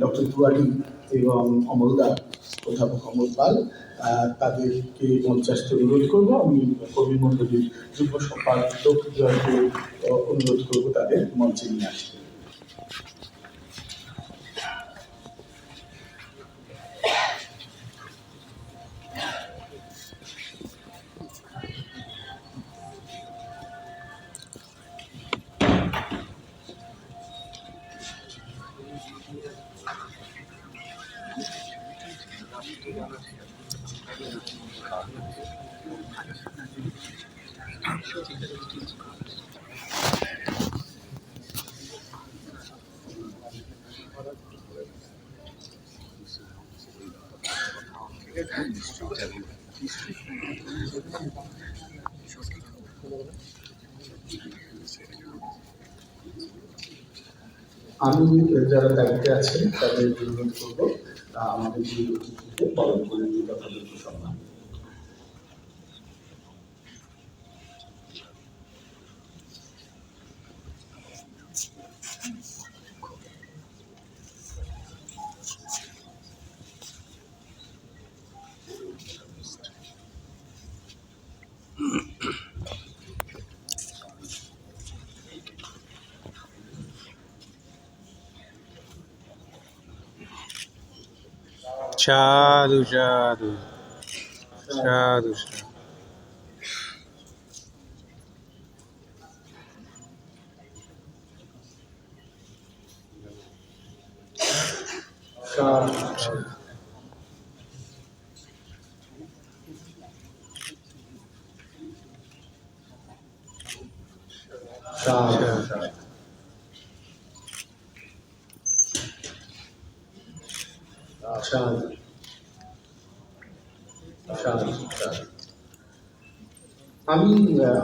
Doctor দুয়ারি এবং অমলদা, অধ্যাপক অমল পাল, তাদেরকে মঞ্চাসতে অনুরোধ করবো। আমি কর্মী মণ্ডলীর যুগ্ম সম্পাদক দুয়ারকে অনুরোধ করবো তাদের মঞ্চে নিয়ে আসতে। আমি যারা দায়িত্বে আছেন তাদের অনুরোধ করবো আমাদের দুই অতিথিকে বরণ করে যথাযোগ্য সম্মান। সাধু সাধু সাধু সাধু। আমি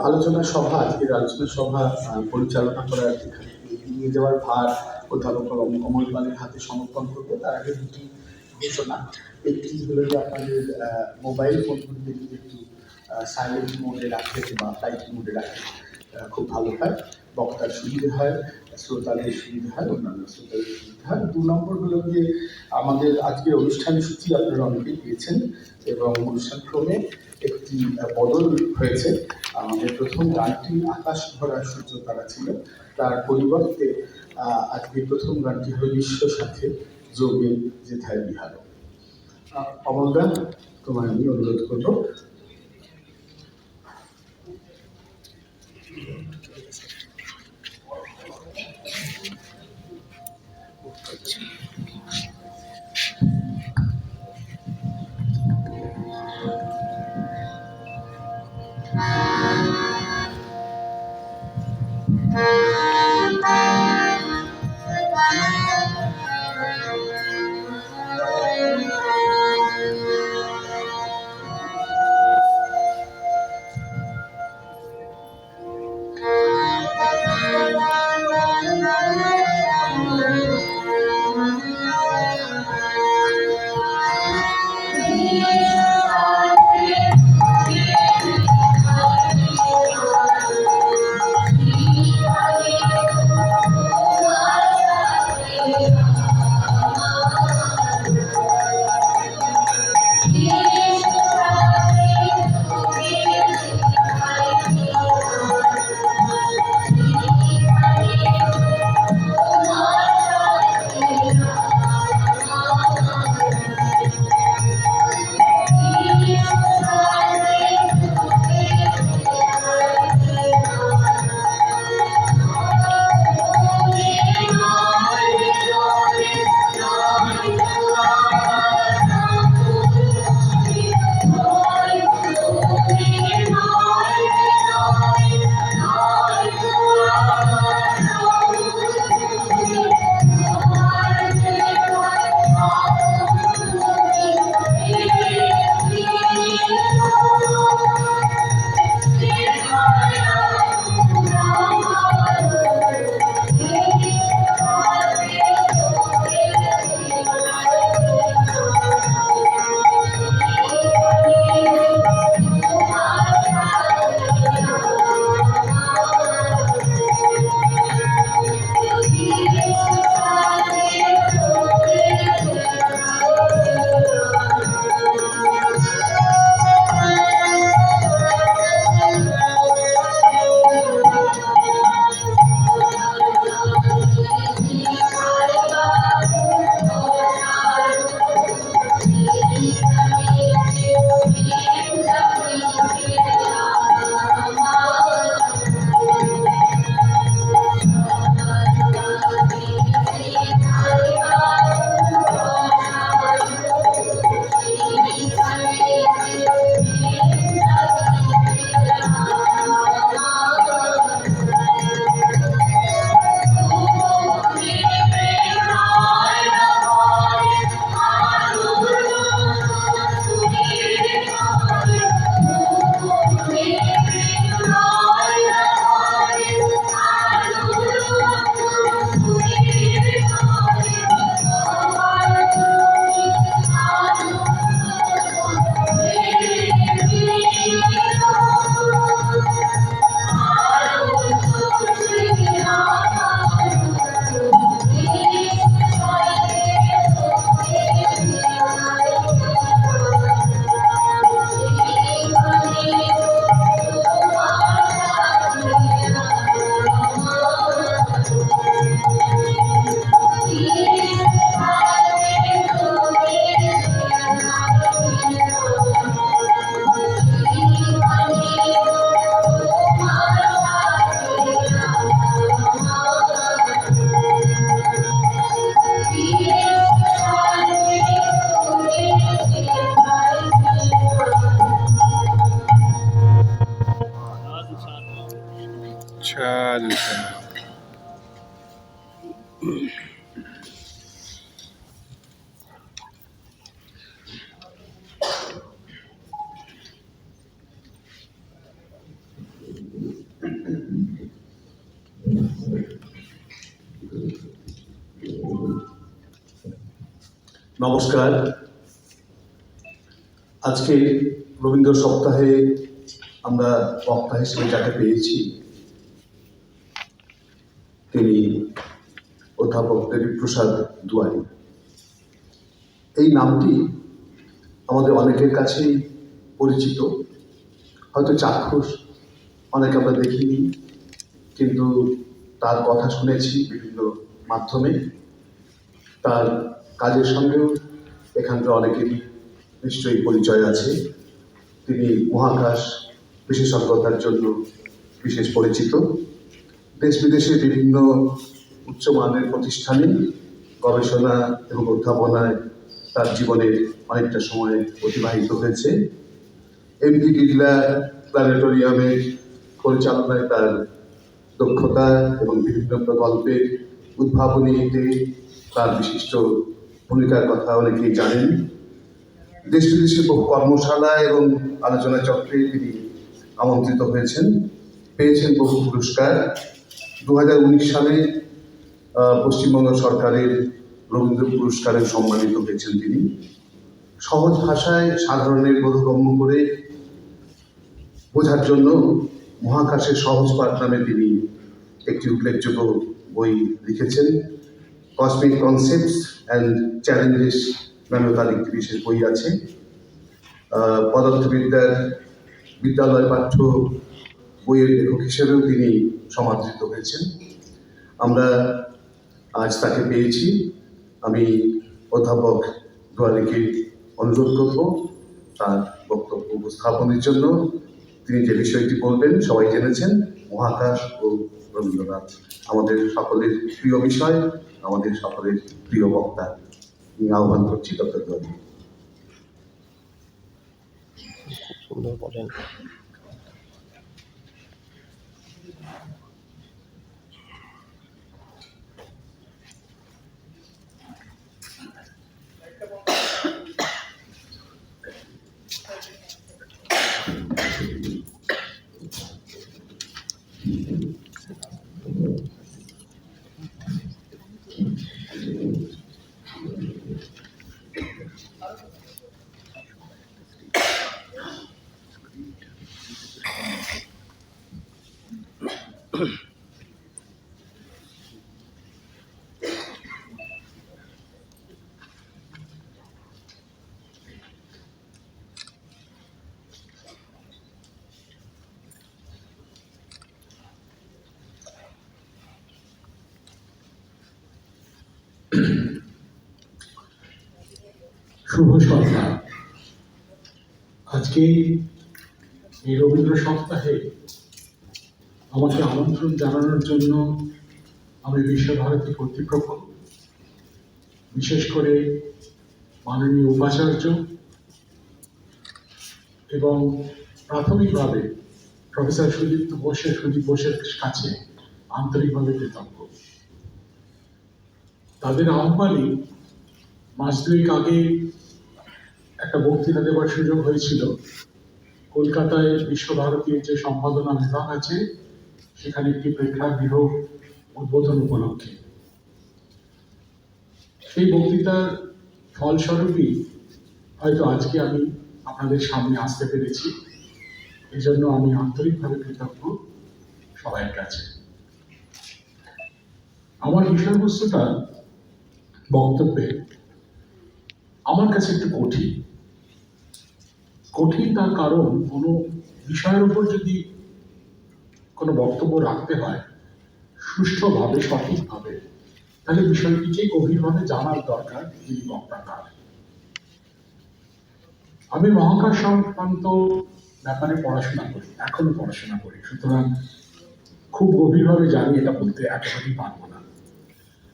আলোচনা সভা, আজকের আলোচনা সভা পরিচালনা করার নিয়ে যাওয়ার ভার অধ্যাপক অমল পালের হাতে সমর্পণ করবো। তার আগে দুটি ঘোষণা। একটি হলো যে আপনাদের মোবাইল ফোনগুলিকে যদি একটু সাইলেন্ট মোডে রাখে বা ফ্লাইট মোডে রাখে খুব ভালো হয়, বক্তার সুবিধে হয়, শ্রোতাদের সুবিধা হয়, অন্যান্য শ্রোতাদের সুবিধা হয়। 2 নম্বর হলো যে আমাদের আজকের অনুষ্ঠান সূচি আপনারা অনেকেই পেয়েছেন এবং অনুষ্ঠান ক্রমে একটি বদল হয়েছে। আমাদের প্রথম গানটি আকাশ ভরা সূর্য তারা ছিল, তার পরিবর্তে আজকে প্রথম গানটি হল বিশ্ব সাথে যোগে যেথায় বিহার। অমলদা, তোমায় আমি অনুরোধ করবো। নমস্কার। আজকে রবীন্দ্র সপ্তাহে আমরা বক্তা হিসেবে যাকে পেয়েছি তিনি অধ্যাপক দেবীপ্রসাদ দুয়ারি। এই নামটি আমাদের অনেকের কাছেই পরিচিত, হয়তো চাক্ষুষ অনেকে আমরা দেখিনি, কিন্তু তার কথা শুনেছি বিভিন্ন মাধ্যমে। তার কাজের সঙ্গেও এখানকার অনেকেরই নিশ্চয়ই পরিচয় আছে। তিনি মহাকাশ বিশেষজ্ঞতার জন্য বিশেষ পরিচিত। দেশ বিদেশে বিভিন্ন উচ্চমানের প্রতিষ্ঠানে গবেষণা এবং অধ্যাপনায় তার জীবনের অনেকটা সময় অতিবাহিত হয়েছে। এমপি বিড়লা প্ল্যানেটোরিয়ামের পরিচালনায় তার দক্ষতা এবং বিভিন্ন প্রকল্পের উদ্ভাবনীতে তার বিশিষ্ট ভূমিকার কথা অনেকেই জানেন। দেশ বিদেশে বহু কর্মশালা এবং আলোচনা চক্রে তিনি আমন্ত্রিত হয়েছেন, পেয়েছেন বহু পুরস্কার। 2019 সালে পশ্চিমবঙ্গ সরকারের রবীন্দ্র পুরস্কারে সম্মানিত হয়েছেন তিনি। সহজ ভাষায় সাধারণের বোধগম্য করে বোঝার জন্য মহাকাশের সহজ পাঠ নামে তিনি একটি উল্লেখযোগ্য বই লিখেছেন। কসমিক কনসেপ্টস অ্যান্ড চ্যালেঞ্জেস নামেও তার একটি বিশেষ বই আছে। পদার্থবিদ্যার বিদ্যালয় পাঠ্য বইয়ের লেখক হিসেবেও তিনি সমাদৃত হয়েছেন। আমরা আজ তাকে পেয়েছি। আমি অধ্যাপক দুয়ারিকে অনুরোধ করব তার বক্তব্য উপস্থাপনের জন্য। তিনি যে বিষয়টি বলবেন সবাই জেনেছেন, মহাকাশ ও রবীন্দ্রনাথ আমাদের সকলের প্রিয় বিষয়, আমাদের সকলের প্রিয় বক্তা। আমি আহ্বান করছি ডক্টর দুয়ারি। খুব সুন্দর বলেন। শুভ সন্ধ্যা। আজকে এই রবীন্দ্র সপ্তাহে আমাকে আমন্ত্রণ জানানোর জন্য আমি বিশ্বভারতী কর্তৃপক্ষ, বিশেষ করে মাননীয় উপাচার্য এবং প্রাথমিকভাবে প্রফেসর সুদীপ বোসের কাছে আন্তরিকভাবে কৃতজ্ঞ। তাদের আহ্বানে মাস দুয়েক আগে একটা বক্তৃতা দেওয়ার সুযোগ হয়েছিল কলকাতায় বিশ্বভারতীর যে সম্পাদনা বিভাগ আছে সেখানে একটি প্রেক্ষাগৃহ উদ্বোধন উপলক্ষে। সেই বক্তৃতার ফলস্বরূপই হয়তো আজকে আমি আপনাদের সামনে আসতে পেরেছি। এই জন্য আমি আন্তরিকভাবে কৃতজ্ঞ সবার কাছে। আমার বিষয়বস্তুটা বক্তব্যে আমার কাছে একটু কঠিন তার কারণ, কোনো বিষয়ের উপর যদি কোনো বক্তব্য রাখতে হয় সুষ্ঠুভাবে, সঠিকভাবে, তাহলে বিষয়টিকে গভীরভাবে জানার দরকার যিনি বক্তা তার। আমি মহাকাশ সংক্রান্ত ব্যাপারে পড়াশোনা করি, এখনো পড়াশোনা করি, সুতরাং খুব গভীরভাবে জানি এটা বলতে একেবারেই পারবো না।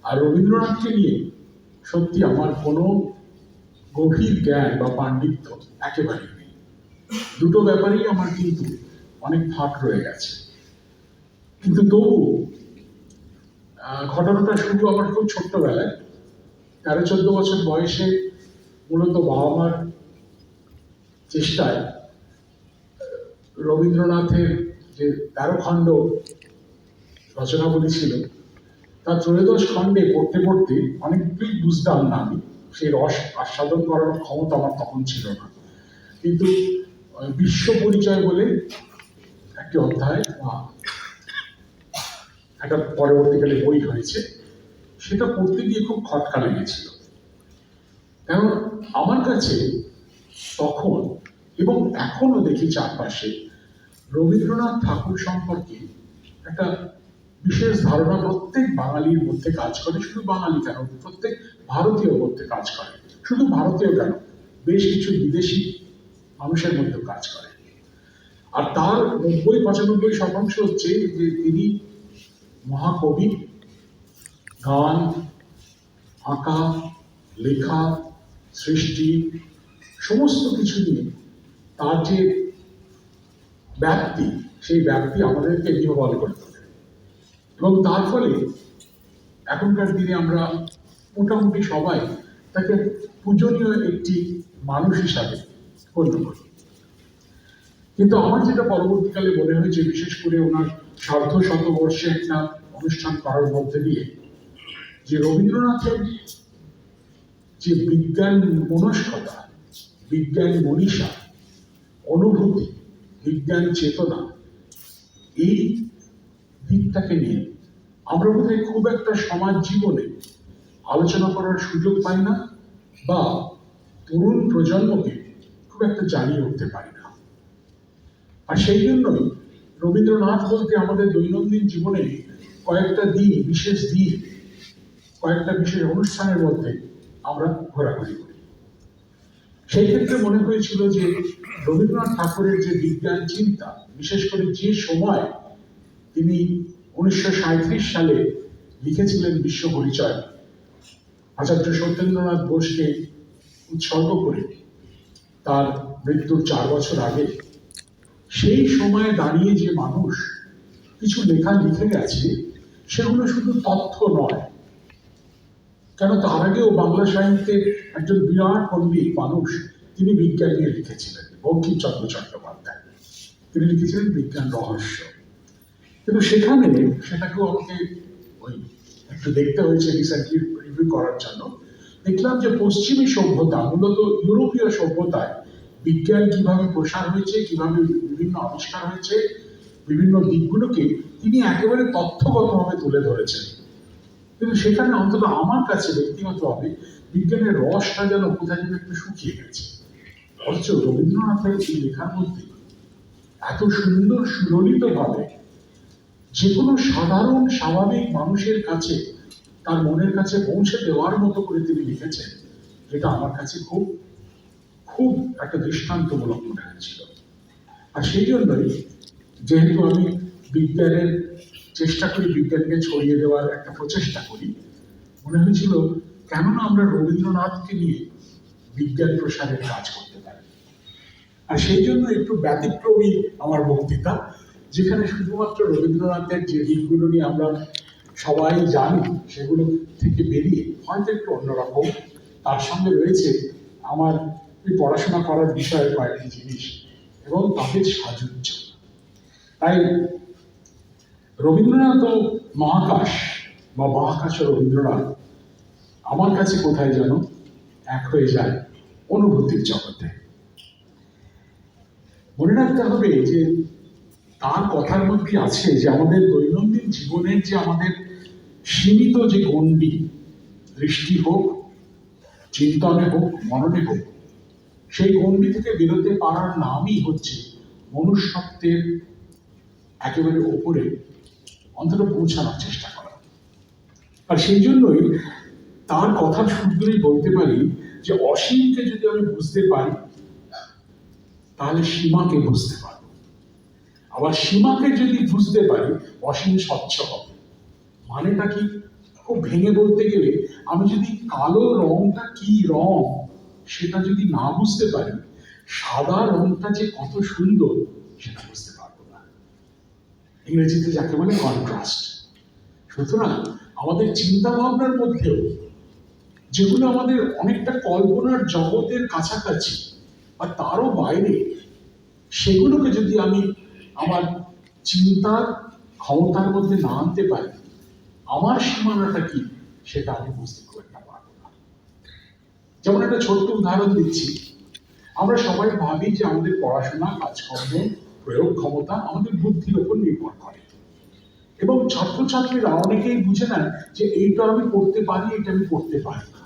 আর রবীন্দ্রনাথকে নিয়ে সত্যি আমার কোনো গভীর জ্ঞান বা পাণ্ডিত্য একেবারেই নেই। দুটো ব্যাপারেই আমার কিন্তু অনেক ফাঁক রয়ে গেছে। কিন্তু তবু ঘটনাটা শুরু আমার খুব ছোট্টবেলায়, 13-14 বছর বয়সে। মূলত বাবা মার চেষ্টায় রবীন্দ্রনাথের যে 13 খণ্ড রচনাবলী ছিল তার 13 খণ্ডে পড়তে পড়তে অনেকটাই বুঝতাম না আমি, সেই রস আস্বাদন করার ক্ষমতা আমার তখন ছিল না, কিন্তু বিশ্ব পরিচয় বলে একটি অধ্যায় বা একটা পরবর্তীকালে বই হয়েছে, সেটা পড়তে গিয়ে খুব খটকা লেগেছিল। কারণ আমার কাছে তখন এবং এখনো দেখি চারপাশে রবীন্দ্রনাথ ঠাকুর সম্পর্কে একটা বিশেষ ধারণা প্রত্যেক বাঙালির মধ্যে কাজ করে। শুধু বাঙালি কেন, প্রত্যেক ভারতীয় মধ্যে কাজ করে। শুধু ভারতীয় কেন, বেশ কিছু বিদেশি মানুষের মধ্যে কাজ করে। আর তার 90-95% হচ্ছে যে তিনি মহাকবি, গান, আঁকা, লেখা, সৃষ্টি সমস্ত কিছু নিয়ে তার যে ব্যাপ্তি, সেই ব্যাপ্তি আমাদেরকে বিহ্বল করে তোলে। এবং তার ফলে এখনকার দিনে আমরা মোটামুটি সবাই তাকে পূজনীয় একটি মানুষ হিসাবে গণ্য করি। কিন্তু আমার যেটা পরবর্তীকালে মনে হয়েছে, বিশেষ করে ওনার সার্ধ শতবর্ষে একটা অনুষ্ঠান করার মধ্যে দিয়ে, যে রবীন্দ্রনাথের যে বিজ্ঞান মনস্কতা, বিজ্ঞান মনীষা, অনুভূতি, বিজ্ঞান চেতনা, এই দিকটাকে নিয়ে আমরা বোধহয় খুব একটা সমাজ জীবনে আলোচনা করার সুযোগ পাই না, বা তরুণ প্রজন্মকে খুব একটা জানিয়ে উঠতে পারি না। আর সেই জন্যই রবীন্দ্রনাথ বলতে আমাদের দৈনন্দিন জীবনে কয়েকটা দিন, বিশেষ দিন, কয়েকটা বিশেষ অনুষ্ঠানের মধ্যে আমরা ঘোরাঘুরি করি। সেই ক্ষেত্রে মনে হয়েছিল যে রবীন্দ্রনাথ ঠাকুরের যে বিজ্ঞান চিন্তা, বিশেষ করে যে সময় তিনি 1937 সালে লিখেছিলেন বিশ্ব পরিচয়, আচার্য সত্যেন্দ্রনাথ বোসকে উৎসর্গ করে তার মৃত্যুর 4 বছর আগে, সেই সময়ে দাঁড়িয়ে যে মানুষ কিছু লেখা লিখে গেছে, সেগুলো শুধু তথ্য নয়। কেন, তার আগেও বাংলা সাহিত্যের একজন বিরাট পণ্ডিত মানুষ, তিনি বিজ্ঞান নিয়ে লিখেছিলেন, বঙ্কিমচন্দ্র চট্টোপাধ্যায়। তিনি লিখেছিলেন বিজ্ঞান রহস্য। কিন্তু সেখানে সেটাকেও আমাকে ওই একটু দেখতে হয়েছে রিসেন্টলি রিভিউ করার জন্য। দেখলাম যে পশ্চিমী সভ্যতা, মূলত ইউরোপীয় সভ্যতায় বিজ্ঞান কিভাবে প্রসার হয়েছে, কিভাবে বিভিন্ন আবিষ্কার হয়েছে, বিভিন্ন দিকগুলোকে তিনি একেবারে তথ্যগতভাবে তুলে ধরেছেন। কিন্তু সেখানে অন্তত আমার কাছে ব্যক্তিগতভাবে বিজ্ঞানের রসটা যেন কোথায় যেন একটু শুকিয়ে গেছে। অথচ রবীন্দ্রনাথের এই লেখার মধ্যে এত সুন্দর সুললিত ভাবে যে কোনো সাধারণ স্বাভাবিক মানুষের কাছে, তার মনের কাছে পৌঁছে দেওয়ার মতো করে তিনি লিখেছেন, যেটা আমার কাছে খুব খুব একটা দৃষ্টান্তমূলক মনে হয়েছিল। আর সেই জন্যই, যেহেতু আমি বিজ্ঞানের চেষ্টা করি, বিজ্ঞানকে ছড়িয়ে দেওয়ার একটা প্রচেষ্টা করি, মনে হয়েছিল কেননা আমরা রবীন্দ্রনাথকে নিয়ে বিজ্ঞান প্রসারের কাজ করতে পারি। আর সেই জন্য একটু ব্যতিক্রমী আমার বক্তৃতা, যেখানে শুধুমাত্র রবীন্দ্রনাথের যে দিকগুলো নিয়ে আমরা সবাই জানি, সেগুলো থেকে বেরিয়ে হয়তো একটু অন্যরকম, তার সঙ্গে রয়েছে আমার পড়াশোনা করার বিষয়ে কয়েকটি জিনিস এবং তাদের সাজুজ্য। তাই রবীন্দ্রনাথ ও মহাকাশ, বা মহাকাশ ও রবীন্দ্রনাথ আমার কাছে কোথায় যেন এক হয়ে যায় অনুভূতির জগতে। মনে রাখতে হবে যে তার কথার মধ্যে আছে যে আমাদের দৈনন্দিন জীবনের যে আমাদের সীমিত যে গণ্ডি, দৃষ্টি হোক, চিন্তনে হোক, মননে হোক, সেই গণ্ডি থেকে বেরোতে পারার নামই হচ্ছে মনুষ্যত্বের একেবারে ওপরে অন্তত পৌঁছানোর চেষ্টা করা। আর সেই জন্যই তার কথার সূত্রেই বলতে পারি যে অসীমকে যদি আমি বুঝতে পারি, তাহলে সীমাকে বুঝতে পারবো। আবার সীমাকে যদি বুঝতে পারি, অসীম স্বচ্ছ হবে। মানেটা কি? খুব ভেঙে বলতে গেলে, আমি যদি কালো রংটা কি রং সেটা যদি না বুঝতে পারি, সাদা রংটা যে কত সুন্দর সেটা বুঝতে পারবো না। ইংরেজিতে যাকে বলে কন্ট্রাস্ট। সুতরাং আমাদের চিন্তা ভাবনার মধ্যেও যেগুলো আমাদের অনেকটা কল্পনার জগতের কাছাকাছি আর তারও বাইরে, সেগুলোকে যদি আমি আমার চিন্তার ক্ষমতার মধ্যে না আনতে পারি, আমার সীমানাটা কি সেটা আমি বুঝতে খুব একটা পারবো না। যেমন একটা ছোট্ট উদাহরণ দিচ্ছি, আমরা সবাই ভাবি যে আমাদের পড়াশোনা, কাজকর্ম, প্রয়োগ ক্ষমতা আমাদের বুদ্ধির উপর নির্ভর করে, এবং ছাত্রছাত্রীরা অনেকেই বুঝে নেন যে এইটা আমি করতে পারি, এটা আমি করতে পারি না।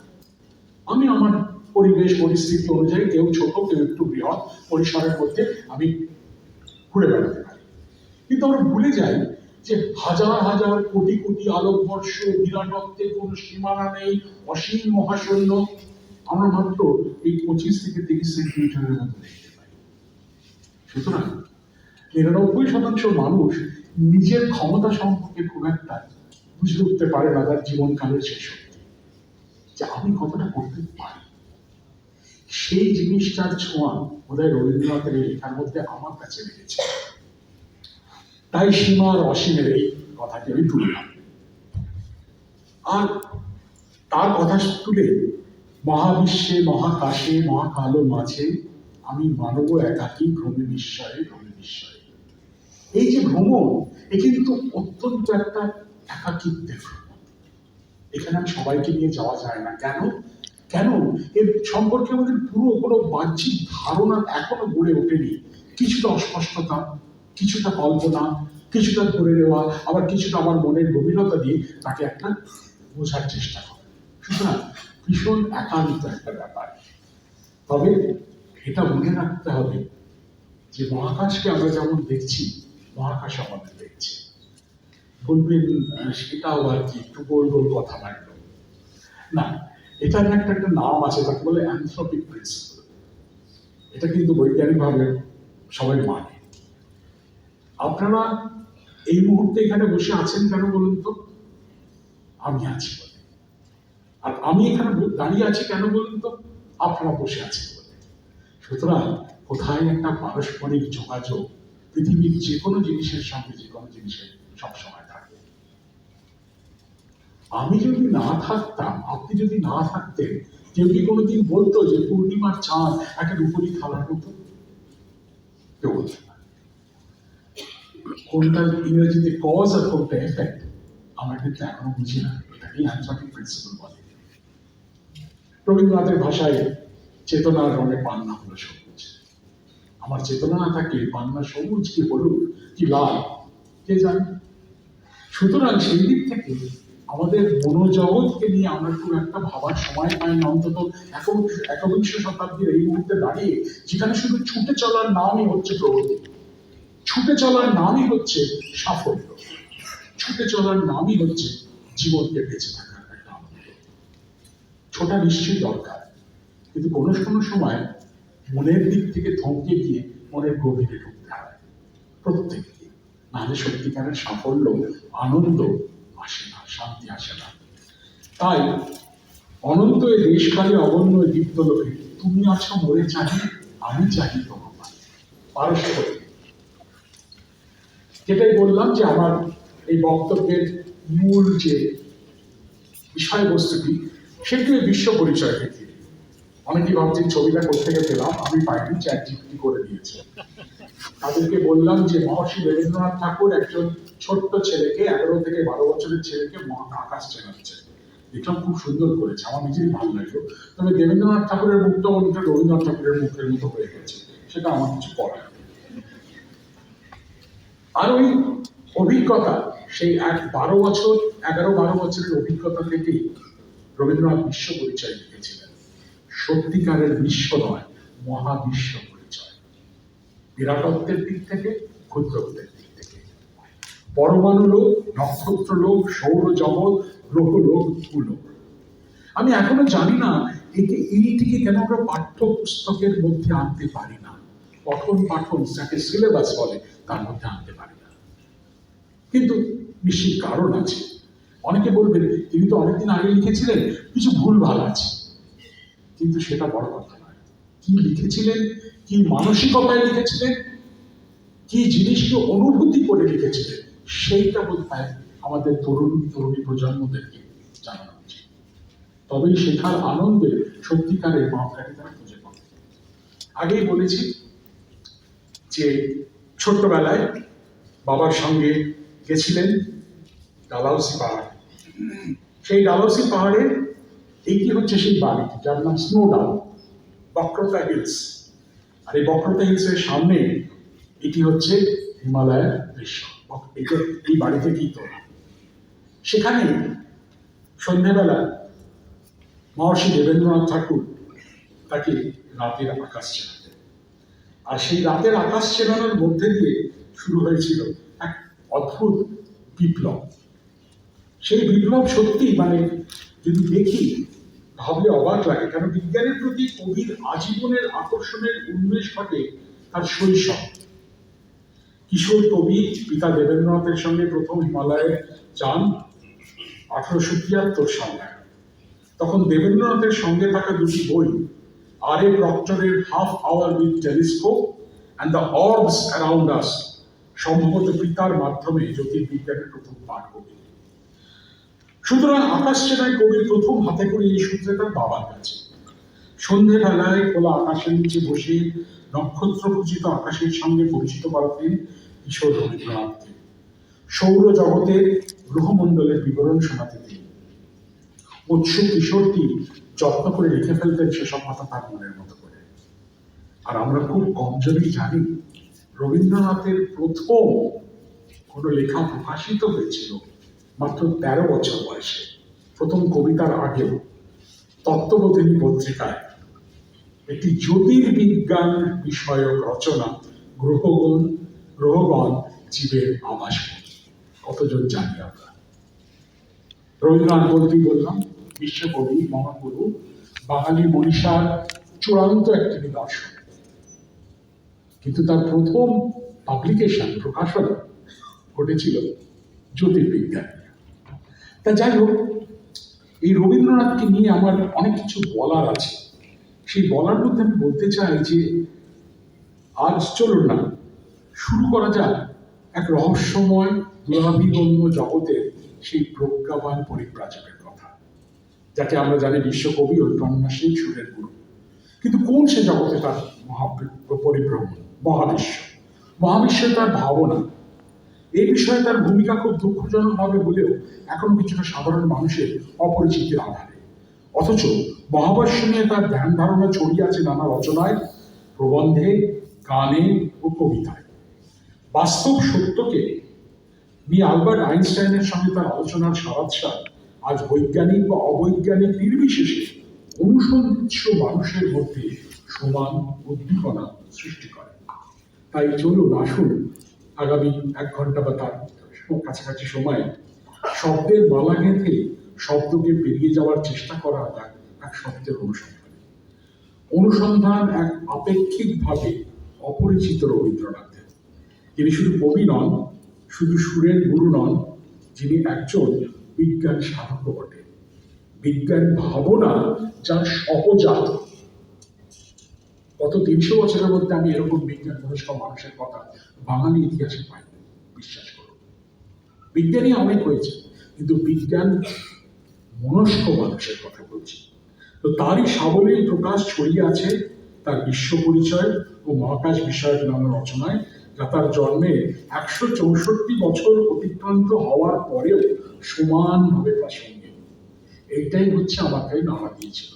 আমি আমার পরিবেশ পরিস্থিতি অনুযায়ী, কেউ ছোট কেউ একটু বৃহৎ পরিসরের মধ্যে আমি ঘুরে বেড়াতে পারি। কিন্তু আমরা ভুলে যাই যে হাজার হাজার কোটি কোটি আলোকবর্ষ বিরাটত্বের কোনো সীমানা নেই, অসীম মহাশূন্য, আমরা মাত্র এই 25 থেকে 30 সেন্টিমিটারের মতো দেখতে পাই। সুতরাং 99% মানুষ নিজের ক্ষমতা সম্পর্কে খুব একটা বুঝে উঠতে পারে না তার জীবনকালের শেষ অবধি, যে আমি কতটা করতে পারি। সেই জিনিসটার ছোঁয়া বোধহয় রবীন্দ্রনাথের এই লেখার মধ্যে আমার কাছে লেগেছে। তাই সীমা আর অসীমের এই কথাটি আমি তুললাম। আর তার কথা তুলে মহাবিশ্বে মহাকাশে মহাকালো মাঝে আমি মানব একাকী ভ্রমে বিস্ময়ে ভ্রমে বিস্ময়ে। এই যে ভ্রমণ, এ কিন্তু অত্যন্ত একটা একাকিত্বের ভ্রমণ। এখানে আমি সবাইকে নিয়ে যাওয়া যায় না। কেন? কেন এর সম্পর্কে আমাদের পুরো কোনো বাহ্যিক ধারণা এখনো গড়ে ওঠেনি। কিছুটা অস্পষ্টতা, কিছুটা কল্পনা, কিছুটা ধরে নেওয়া, আবার কিছুটা আমার মনের গভীরতা দিয়ে তাকে একটা বোঝার চেষ্টা করে। সুতরাং ভীষণ একান্ত একটা ব্যাপার। তবে এটা মনে রাখতে হবে যে মহাকাশকে আমরা যেমন দেখছি, মহাকাশ আমাদের দেখছে। বলবেন সেটাও আর কি একটু গোল গোল কথা লাগলো না, এটার একটা নাম আছে, তাকে বলে অ্যানথ্রপিক প্রিন্সিপাল। এটা কিন্তু বৈজ্ঞানিকভাবে সবাই মানে। আপনারা এই মুহূর্তে এখানে বসে আছেন কেন বলুন তো? আমি আছি বলে। আর আমি এখানে দাঁড়িয়ে আছি কেন বলুন তো? আপনারা বসে আছেন বলে। সুতরাং কোথায় একটা পারস্পরিক যোগাযোগ পৃথিবীর যে কোনো জিনিসের সঙ্গে যে কোনো জিনিসের সবসময় থাকে। আমি যদি না থাকতাম, আপনি যদি না থাকতেন, কেউ কি কোনোদিন বলতো যে পূর্ণিমার চাঁদ একটা রূপোলি থালার মতো? কেউ বলতো না। কোনটা ইংরেজিতে কজ আর কোনটা এফেক্ট আমরা কিন্তু এখনো বুঝি না। এটাকেই অ্যানথ্রপিক প্রিন্সিপাল বলে। রবীন্দ্রনাথের ভাষায় চেতনার রঙে পান্না হলো সবুজ। আমার চেতনা না থাকলে পান্না সবুজ কি হলুদ কি লাল কে জানে। সুতরাং সেই দিক থেকে আমাদের মনোজগৎকে নিয়ে আমরা খুব একটা ভাবার সময় পাই না, অন্তত একবিংশ শতাব্দীর এই মুহূর্তে দাঁড়িয়ে, যেখানে শুধু ছুটে চলার নামই হচ্ছে প্রগতি, ছুটে চলার নামই হচ্ছে সাফল্য, ছুটে চলার নামই হচ্ছে জীবনকে বেঁচে থাকার একটা আনন্দ। ছোটা নিশ্চয়ই দরকার, কিন্তু কোনো কোনো সময় মনের দিক থেকে থমকে গিয়ে মনের গভীরে ঢুকতে হয় প্রত্যেককে। নাহলে সত্যিকারের সাফল্য, আনন্দ আসে না, শান্তি আসে না। তাই অনন্ত এই দেশকালে অগণ্য দীপ্তলোকে তুমি আছো মরে চাহি, আমি চাহি তোমার পারস্পরিক। যেটাই বললাম যে আমার এই বক্তব্যের মূল যে বিষয়বস্তুটি, সেটি বিশ্ব পরিচয় থেকে। অনেকেই ভাবছেন ছবিটা কোথেকে পেলাম, আমি পাইনি, ChatGPT করে দিয়েছে। তাদেরকে বললাম যে মহর্ষি রবীন্দ্রনাথ ঠাকুর একজন ছোট্ট ছেলেকে, 11 থেকে 12 বছরের ছেলেকে আকাশ চেনাচ্ছে। দেখলাম খুব সুন্দর করেছে, আমার নিজেরই ভালো লাগলো। তবে দেবেন্দ্রনাথ ঠাকুরের মুখটা অনেকটা রবীন্দ্রনাথ ঠাকুরের মুখের মতো হয়ে গেছে, সেটা আমার কিছু করার। আর ওই অভিজ্ঞতা, সেই 11-12 বছরের অভিজ্ঞতা থেকেই রবীন্দ্রনাথ বিশ্ব পরিচয় লিখেছিলেন। সত্যিকারের বিশ্ব নয়, মহাবিশ্ব পরিচয়। বিরাটত্বের দিক থেকে, ক্ষুদ্রত্বের দিক থেকে, পরমাণু লোক, নক্ষত্র লোক, সৌরজগৎ, গ্রহ লোক, ভূলোক। আমি এখনো জানি না এইটিকে কেন আমরা পাঠ্য পুস্তকের মধ্যে আনতে পারি না। পঠন যাকে সিলেবাস বলে তার মধ্যে আনতে পারি না, কিন্তু নিশ্চিত কারণ আছে। অনেকে বলবেন তিনি তো অনেকদিন আগে লিখেছিলেন, কিছু ভুলভাল আছে, কিন্তু সেটা বড় কথা নয়। কি লিখেছিলেন, কি মানসিকতায় লিখেছিলেন, কি জিনিসকে অনুভূতি করে লিখেছিলেন, সেইটা বোধহয় আমাদের তরুণী প্রজন্মদেরকে জানানো উচিত। তবেই শেখার আনন্দে সত্যিকারের মাপকাঠি তারা খুঁজে পাবে। আগেই বলেছি যে ছোট্টবেলায় বাবার সঙ্গে গেছিলেন ডালহৌসি পাহাড়ে। সেই ডালহৌসি পাহাড়ে এইটি হচ্ছে সেই বাড়িটি যার নাম স্নো ডাউন, বক্রতা হিলস। আর এই বক্রতা হিলসের সামনে এটি হচ্ছে হিমালয়ের দৃশ্য। এই বাড়িতে কি তোলা, সেখানে সন্ধ্যেবেলা মহর্ষি দেবেন্দ্রনাথ ঠাকুর তাকে রাতের আকাশ চেনাতেন। আর সেই রাতের আকাশ চেনানোর মধ্যে দিয়ে শুরু হয়েছিল এক অদ্ভুত বিপ্লব। সেই বিপ্লব সত্যি মানে যদি দেখি ভাবলে অবাক লাগে, কারণ বিজ্ঞানের প্রতি কবির আজীবনের আকর্ষণের উন্মেষ ঘটে তার শৈশব। কিশোর কবি পিতা দেবেন্দ্রনাথের সঙ্গে প্রথম হিমালয়ে যান 1873 সালে। তখন দেবেন্দ্রনাথের সঙ্গে থাকা দুটি বই, আর.এ. প্রক্টরের half hour with telescope and the orbs around us, সম্ভবত পিতার মাধ্যমে জ্যোতির্বিজ্ঞানের প্রথম পাঠ কবি। সুতরাং আকাশ চেনায় কবির প্রথম হাতে করে এই সূত্রে তার বাবার কাছে। সন্ধ্যেবেলায় খোলা আকাশের নিচে বসে নক্ষত্রখচিত আকাশের সঙ্গে পরিচিত করাতেন কিশোর রবীন্দ্রনাথকে। সৌর জগতের গ্রহমণ্ডলের বিবরণ শোনাতে তিনি উৎসুক কিশোরটি যত্ন করে লিখে ফেলতেন সেসব কথা তার মনের মতো করে। আর আমরা খুব কম জনই জানি রবীন্দ্রনাথের প্রথম কোনো লেখা প্রকাশিত হয়েছিল মাত্র 13 বছর বয়সে, প্রথম কবিতার আগেও তত্ত্ববোধিনী পত্রিকায় একটি জ্যোতির্বিজ্ঞান বিষয়ক রচনা, গ্রহগণ জীবের আবাস। কতজন জানি আমরা? রবীন্দ্রনাথ বলতেই বললাম বিশ্বকবি, মহাগুরু, বাঙালি মনীষার চূড়ান্ত একটি নিদর্শন। কিন্তু তার প্রথম পাবলিকেশন, প্রকাশনা ঘটেছিল জ্যোতির্বিজ্ঞান। তা যাই হোক, এই রবীন্দ্রনাথকে নিয়ে আমার অনেক কিছু বলার আছে। সেই বলার মধ্যে আমি বলতে চাই যে আজ চলুন না শুরু করা যাক এক রহস্যময় দুরাভিগম্য জগতের সেই প্রজ্ঞাবান পরিব্রাজকের কথা, যাকে আমরা জানি বিশ্বকবি ও উপন্যাসিক সুরের গুরু। কিন্তু কোন সে জগতে তার পরিভ্রমণ? মহাবিশ্ব তার ভাবনা। এই বিষয়ে তার ভূমিকা খুব দুঃখজনক হবে বলেও এখন কিছুটা সাধারণ মানুষের অপরিচিতির আধারে। অথচ মহাবিশ্ব নিয়ে তার ধ্যান ধারণা ছড়িয়ে আছে নানা রচনায়, প্রবন্ধে, গানে ও কবিতায়। বাস্তব সত্যকে নিয়ে আলবার্ট আইনস্টাইনের সঙ্গে তার আলোচনার সারাৎসার আজ বৈজ্ঞানিক বা অবৈজ্ঞানিক নির্বিশেষে অনুসন্ধিৎস মানুষের মধ্যে সমান উদ্দীপনা সৃষ্টি করে। তাই চলুন আসুন আগামী 1 ঘন্টা বা তার কাছাকাছি সময়ে শব্দের মালা গেঁথে শব্দকে পেরিয়ে যাওয়ার চেষ্টা করা যাক এক শব্দের অনুসন্ধান এক আপেক্ষিকভাবে অপরিচিত রবীন্দ্রনাথের। তিনি শুধু কবি নন, শুধু সুরের গুরু নন, যিনি একজন বিজ্ঞান সাধক বটে। বিজ্ঞান ভাবনা যার সহজাত। গত 300 বছরের মধ্যে আমি এরকম বিজ্ঞান মনস্ক মানুষের কথা বাঙালি ইতিহাসে পাইনি, বিশ্বাস করুন। বিজ্ঞানী অনেক হয়েছে, কিন্তু বিজ্ঞান মনস্ক মানুষের কথা বলছি। তো তারই সাবলীল প্রকাশ ছড়িয়ে আছে তার বিশ্ব পরিচয় ও মহাকাশ বিষয়ক নানা রচনায়, যা তার জন্মে 164 বছর অতিক্রান্ত হওয়ার পরেও সমানভাবে প্রাসঙ্গিক। এইটাই হচ্ছে আমাকে নাড়া দিয়েছিল।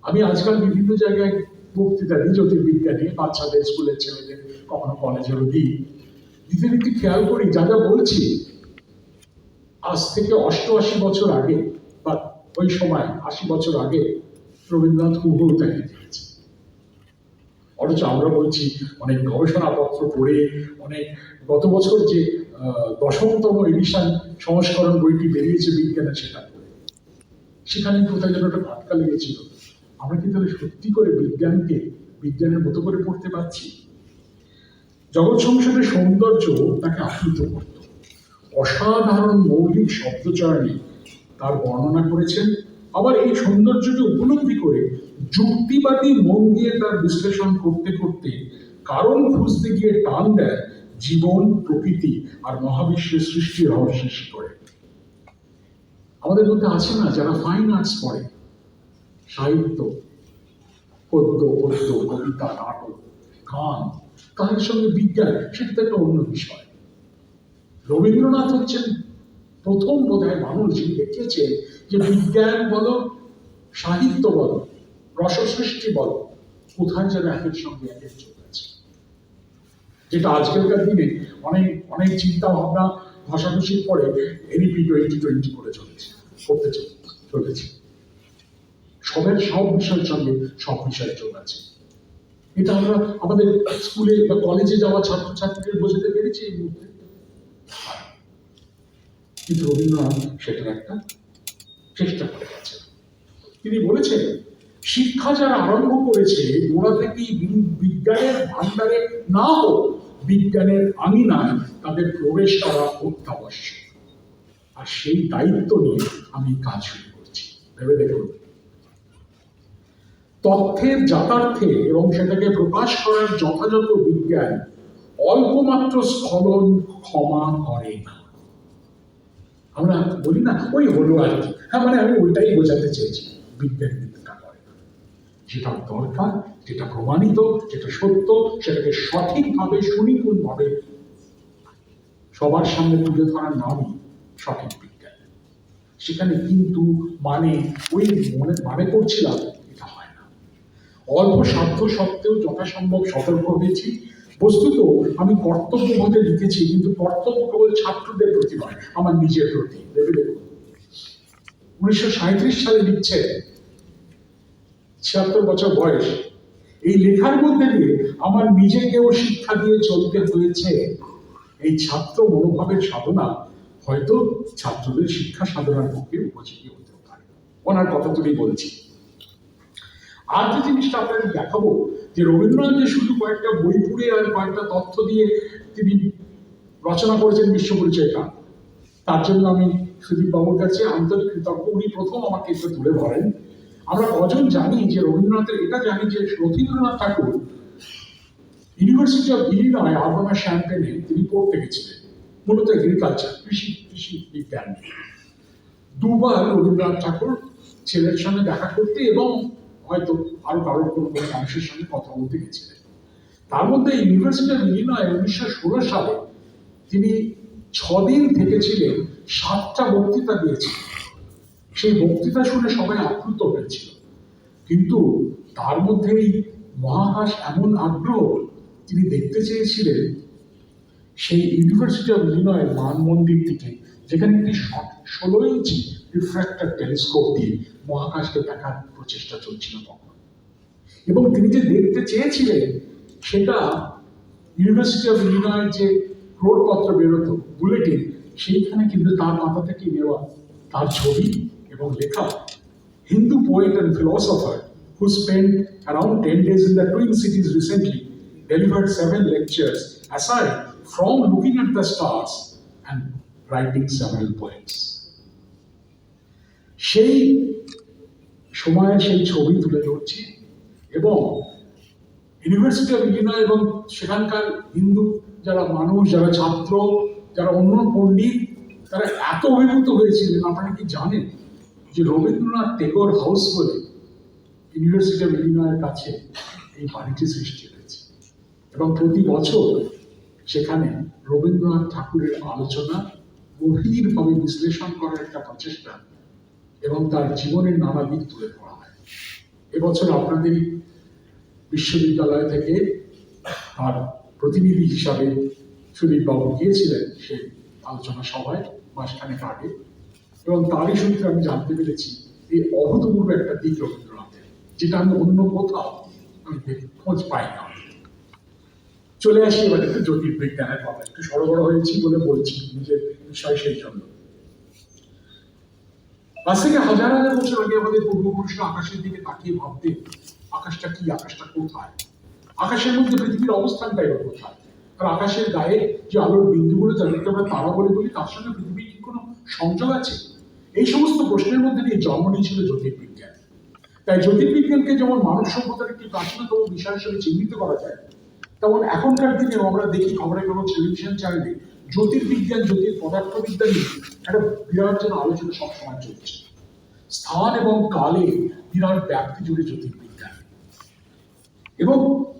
আমি আজকাল বিভিন্ন জায়গায় বক্তৃতা দিই জ্যোতির্বিজ্ঞানী, বাচ্চাদের, স্কুলের ছেলেদের, কখনো কলেজেরও দিই। দিতে দিতে খেয়াল করি যা যা বলছি আজ থেকে 88 বছর আগে বা ওই সময় 80 বছর আগে রবীন্দ্রনাথ হুবহু তাই লিখেছে। অথচ আমরা বলছি অনেক গবেষণাপত্র পড়ে, অনেক গত বছর যে 10তম এডিশন সংস্করণ বইটি বেরিয়েছে বিজ্ঞানের, সেটা পড়ে সেখানে কোথায় যেন একটা ধাক্কা লেগেছিল। আমরা কি তাহলে সত্যি করে বিজ্ঞানকে বিজ্ঞানের মতো করে পড়তে পারছি? জগৎ সংসারের সৌন্দর্য তাকে আপ্লুত করত। অসাধারণ মৌলিক শব্দচয়নে তার বর্ণনা করেছেন। আবার এই সৌন্দর্যকে উপলব্ধি করে যুক্তিবাদী মন দিয়ে তার বিশ্লেষণ করতে করতে কারণ খুঁজতে গিয়ে টান দেয় জীবন, প্রকৃতি আর মহাবিশ্বের সৃষ্টি রহস্যের শিকড়ে। আমাদের মধ্যে আছে না যারা ফাইন আর্টস পড়ে, সাহিত্য, পদ্য, কবিতা, নাটক, গান, তাদের সঙ্গে বিজ্ঞান, সেটা তো একটা অন্য বিষয়। রবীন্দ্রনাথ হচ্ছেন প্রথম বোধহয় মানুষ যিনি দেখেছেন যে বিজ্ঞান বলো সাহিত্য বল, রসসৃষ্টি বল, কোথায় যেন একের সঙ্গে একের যোগ আছে, যেটা আজকালকার দিনে অনেক অনেক চিন্তা ভাবনা ভাষাভাষির পরে এনইপি 2020 করে চলেছে। সব বিষয়ের সঙ্গে সব বিষয়ের যোগ আছে। এটা আমরা আমাদের স্কুলে বা কলেজে যাওয়া ছাত্রছাত্রীদের বোঝাতে পেরেছি এই মুহূর্তে, কিন্তু রবীন্দ্রনাথ সেটার একটা চেষ্টা করে গেছেন। তিনি বলেছেন, শিক্ষা যারা আরম্ভ করেছে গোড়া থেকেই বিজ্ঞানের ভান্ডারে না হোক, বিজ্ঞানের আঙিনায় তাদের প্রবেশ করা অত্যাবশ্যক। আর সেই দায়িত্ব নিয়ে আমি কাজ শুরু করছি। ভেবে দেখুন, তথ্যের যথার্থে এবং সেটাকে প্রকাশ করার যথাযথ বিজ্ঞান অল্পমাত্র স্খলন ক্ষমা করে না। আমরা বলি না ওই হলো আর কি, হ্যাঁ মানে আমি ওইটাই বোঝাতে চেয়েছি। বিজ্ঞান কিন্তু তা করে না। যেটা দরকার, যেটা প্রমাণিত, যেটা সত্য, সেটাকে সঠিকভাবে সুনিপুণভাবে সবার সামনে তুলে ধরার নামই সঠিক বিজ্ঞান। সেখানে কিন্তু মানে করছিলাম, এটা হয় না। অল্প সাধ্য সত্ত্বেও যথাসম্ভব সতর্ক হয়েছি। বস্তুত আমি কর্তব্য বোধে লিখেছি, কিন্তু কর্তব্য কেবল ছাত্রদের প্রতি নয়, আমার নিজের প্রতি। ভেবে দেখুন, 1937 সালে লিখছে, 76 বছর বয়স। এই লেখার মধ্যে দিয়ে আমার নিজেকেও শিক্ষা দিয়ে চলতে হয়েছে। এই ছাত্র মনোভাবের সাধনা হয়তো ছাত্রদের শিক্ষা সাধনার পক্ষে উপযোগী হতে পারে। ওনার কথা তুলেই বলছি। আর যে জিনিসটা আপনাদের দেখাবো, যে রবীন্দ্রনাথ যে শুধু কয়েকটা বই পড়ে আর কয়েকটা তথ্য দিয়ে তিনি রচনা করেছেন বিশ্ব পরিচয় গান, তার জন্য আমি সুদীপ বাবুর কাছে আন্তরিক কৃতজ্ঞ। উনি প্রথম আমাকে একটু তুলে ধরেন। আমরা কজন জানি যে রবীন্দ্রনাথের, এটা জানি যে রবীন্দ্রনাথ ঠাকুর ইউনিভার্সিটি অফ ইলিনয় আলবামা শ্যাম্পেনে তিনি পড়তে গেছিলেন, মূলত এগ্রিকালচার, কৃষি বিজ্ঞান। দুবার রবীন্দ্রনাথ ঠাকুর ছেলের সঙ্গে দেখা করতে এবং হয়তো আরো কারোর কোনো মানুষের সঙ্গে কথা বলতে গেছিলেন। তার মধ্যে ইউনিভার্সিটি অফ ইলিনয় 1916 সালে তিনি 6 দিন থেকেছিলেন, 7টা বক্তৃতা দিয়েছিলেন। সেই বক্তৃতা শুনে সবাই আপ্লুত হয়েছিল, কিন্তু তার মধ্যেই মহাকাশ এমন আগ্রহ, তিনি দেখতে চেয়েছিলেন সেই ইউনিভার্সিটি অফ ইলিনয়ের মান মন্দিরটিকে, যেখানে একটি 16 ইঞ্চি রিফ্র্যাক্টর টেলিস্কোপ দিয়ে মহাকাশকে দেখার প্রচেষ্টা চলছিল তখন। এবং তিনি যে দেখতে চেয়েছিলেন সেটা ইউনিভার্সিটি অফ ইলিনয়ের যে ক্রোড়পত্র বেরোতো, বুলেটিন, সেইখানে কিন্তু তার মাথা থেকে নেওয়া তার ছবি এবং লেখা। Hindu poet and philosopher who spent around 10 days in the Twin Cities recently delivered 7 lectures aside from looking at the stars and writing several poems. সেই সময়ের সেই ছবি তুলে ধরছি এবং ইউনিভার্সিটি অফ ইলিনয় এবং সেখানকার হিন্দু যারা মানুষ, যারা ছাত্র, যারা অন্য পণ্ডিত, তারা এত অভিভূত হয়েছিলেন। আপনারা কি জানেন যে রবীন্দ্রনাথ টেগোর হাউস বলে ইউনিভার্সিটি অফ ইলিনয়ের কাছে এই বাড়িটি সৃষ্টি হয়েছে, এবং প্রতি বছর সেখানে রবীন্দ্রনাথ ঠাকুরের আলোচনা, গভীরভাবে বিশ্লেষণ করার একটা প্রচেষ্টা এবং তার জীবনের নানা দিক তুলে ধরা হয়। এবছর আপনাদের বিশ্ববিদ্যালয় থেকে তার প্রতিনিধি হিসাবে সুদীপ বাবু গিয়েছিলেন সেই আলোচনা সভায় মাসখানেক আগে, এবং তারই সূত্রে আমি জানতে পেরেছি এই অভূতপূর্ব একটা দিক রবীন্দ্রনাথের, যেটা আমি অন্য কোথাও আমি খোঁজ পাই না। চলে আসি এবার একটু জ্যোতির্বিজ্ঞানের কথা। একটু সরবরাহ হয়েছি বলে বলছি, নিজের বিষয় সেই জন্য। আজ থেকে হাজার হাজার বছর আগে আমাদের পূর্বপুরুষরা আকাশের দিকে তাকিয়ে ভাবতেন, আকাশটা কি, আকাশটা কোথায়, আকাশের মধ্যে পৃথিবীর অবস্থানটাই বা কোথায়, আর আকাশের গায়ে যে আলোর বিন্দুগুলো যাদেরকে আমরা তারা বলে বলি, তার সঙ্গে পৃথিবীর কি কোনো সংযোগ আছে? এই সমস্ত প্রশ্নের মধ্যে দিয়ে জন্ম নিয়েছিল জ্যোতির্বিজ্ঞান। তাই জ্যোতির্বিজ্ঞানকে যেমন মানব সভ্যতার একটি প্রাচীনতম বিষয় হিসেবে চিহ্নিত করা যায়, তেমন এখনকার দিনে আমরা দেখি খবরের কাগজ, টেলিভিশন চ্যানেলে জ্যোতির্বিজ্ঞান, পদার্থবিদ্যা নিয়ে একটা বিরাট যেন আলোচনা সবসময় চলছে। স্থান এবং কালে বিরাট ব্যাপ্তি জুড়ে জ্যোতির্বিজ্ঞান, এবং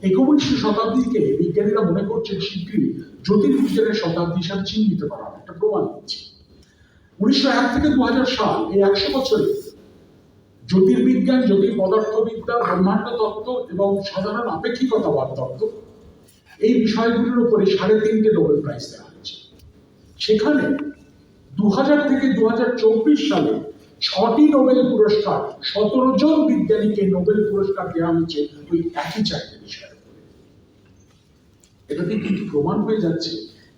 21 শতাব্দীকে বিজ্ঞানীরা মনে করছেন শীঘ্রই জ্যোতির্বিজ্ঞানের শতাব্দী হিসাবে চিহ্নিত করা হবে। একটা প্রমাণ দিচ্ছে 1901 থেকে 2000 সাল, এই 100 বছরে জ্যোতির্বিজ্ঞান, জ্যোতির পদার্থবিদ্যা, ব্রহ্মাণ্ড তত্ত্ব এবং সাধারণ আপেক্ষিকতাবাদ তত্ত্ব, এই বিষয়গুলোর উপরে 3.5 নোবেল প্রাইজ দেওয়া হয়েছে। সেখানে 2000 থেকে 2024 সালে 6টি নোবেল পুরস্কার, 17 জন বিজ্ঞানীকে নোবেল পুরস্কার দেওয়া হয়েছে ওই একই 4টে বিষয়ের উপরে। এটাতে কিন্তু প্রমাণ হয়ে যাচ্ছে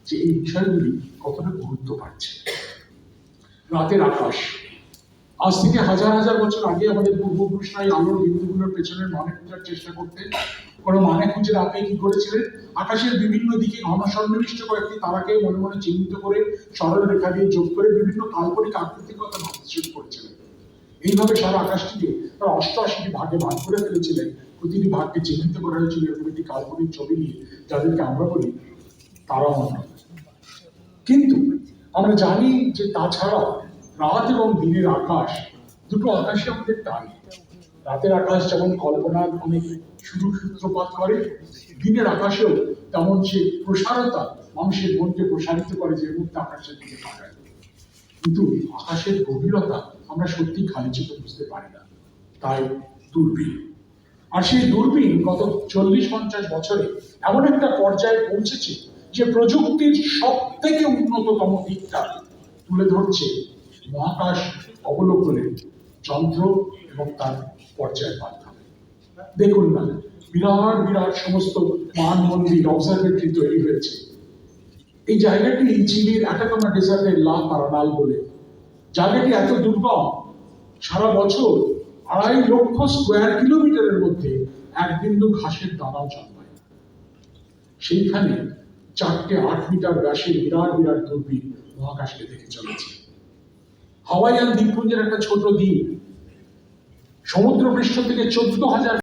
যে এই বিষয়গুলি কতটা গুরুত্ব পাচ্ছে। রাতের আকাশ, আজ থেকে হাজার হাজার বছর আগে আমাদের পূর্বপুরুষরা এই আলোর বিন্দুগুলোর পেছনের মানে খোঁজার চেষ্টা করতেন। কোনো মানে খুঁজে না পেয়ে কি করেছিলেন, আকাশের বিভিন্ন দিকে ঘন সন্নিবিষ্ট কয়েকটি তারাকে মনে মনে চিহ্নিত করে সরল রেখা দিয়ে যোগ করে বিভিন্ন কাল্পনিক আকৃতির কথা ভাবতে শুরু করেছিলেন। এইভাবে সারা আকাশটিকে তার 88টি ভাগে ভাগ করে ফেলেছিলেন। প্রতিটি ভাগকে চিহ্নিত করা হয়েছিল এরকম একটি কাল্পনিক ছবি নিয়ে, যাদেরকে আমরা বলি তারামণ্ডল। কিন্তু আমরা জানি যে তাছাড়া রাত এবং দিনের আকাশ, দুটো আকাশে আমাদের টান। রাতের আকাশ যেমন কল্পনার অনেক শুরু সূত্রপাত করে, দিনের আকাশেও তেমন সে প্রসারতা মানুষের মনকে প্রসারিত করে যে মুহূর্তে আকাশের দিকে তাকায়। কিন্তু আকাশের গভীরতা আমরা সত্যি খালি চোখে বুঝতে পারি না, তাই দূরবীন। আর সেই দূরবীন গত 40-50 বছরে এমন একটা পর্যায়ে পৌঁছেছে যে প্রযুক্তির সব থেকে উন্নততম দিকটা তুলে ধরছে মহাকাশ অবলোকনের যন্ত্র এবং তার পর্যায়ের মাধ্যমে। দেখুন না, বিরাট বিরাট সমস্ত মান মন্দির, অবজারভেটরি তৈরি হয়েছে। এই জায়গাটি চিলির অ্যাটাকামা ডেজার্টের লা পারানাল বলে। জায়গাটি এত দুর্গম, সারা বছর 2.5 লক্ষ স্কোয়ার কিলোমিটারের মধ্যে এক বিন্দু ঘাসের দানাও জন্মায়। সেইখানে 4টে 8 মিটার ব্যাসের বিরাট বিরাট দূরবীন মহাকাশকে দেখে চলেছে। হাওয়াইয়ান দ্বীপপুঞ্জের একটা ছোট দ্বীপ, সমুদ্র পৃষ্ঠ থেকে 14,000